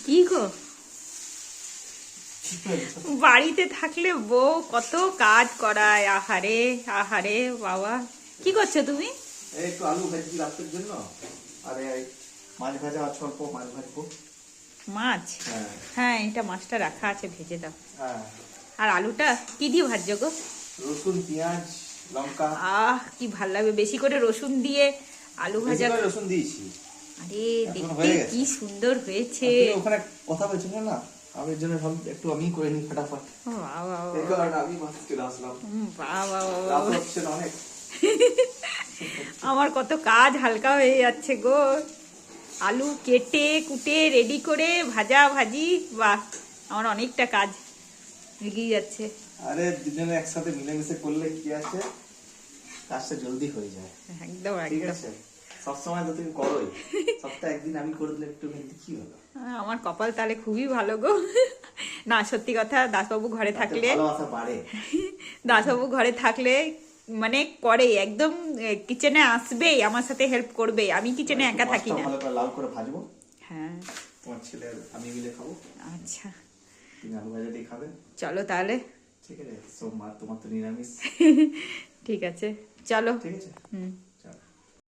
কি গো, বাড়িতে থাকলে বউ কত কাজ করায়। আহারে আহারে বাবা, কি করছো তুমি? এই একটু আলু ভাজি রাতের জন্য, আরে মাছ ভাজা আছে, অল্প মাছ ভাজবো। মাছ? হ্যাঁ হ্যাঁ, এটা মাছটা রাখা আছে, ভেজে দাও। হ্যাঁ। আর আলুটা কি দিয়ে ভাজছো গো? রসুন, পেঁয়াজ, লঙ্কা। কি ভাল লাগবে বেশি করে রসুন দিয়ে আলু বেশি ভাজা। করে রসুন দিয়েছি। আরে এখন দেখতে হয়ে গেছে। কি সুন্দর হয়েছে। আপনি ওখানে কথা বলছেন না, আমি এর জন্য ভাবলাম একটু আমি করে নিই ফটাফট। বাহ বাহ এই কারণে আমি মাছ চলে আসলাম। বাহ বাহ রাত বাহ। হচ্ছে না অনেক। আমার কত কাজ হালকা হয়ে যাচ্ছে গো। আলু কেটে কুটে রেডি করে ভাজা ভাজি, বাহ, আমার অনেকটা কাজ এগিয়ে যাচ্ছে। আরে দুজনে একসাথে মিলেমিশে করলে কি আছে, কাজটা জলদি হয়ে যায়। একদম ঠিক একদম। আছে, সবসময় তো তুমি করোই, সপ্তাহে একদিন আমি করে দিলে একটু কি হলো। আমার কপাল তাহলে খুবই ভালো গো। না সত্যি কথা, দাসবাবু ঘরে তাতে থাকলে, ভালোবাসা বাড়ে। দাসবাবু ঘরে থাকলে মানে করে একদম, কিচেনে আসবেই, আমার সাথে হেল্প করবে। আমি কিচেনে একা থাকি না। ভালো করে লাল করে ভাজবো। হ্যাঁ তোমার ছেলে আর আমি মিলে খাবো। আচ্ছা তুমি আলু ভাজা দিয়ে খাবে। চলো তাহলে। ঠিক আছে, সোমবার তোমার তো নিরামিষ। ঠিক আছে চলো। ঠিক আছে। হুম।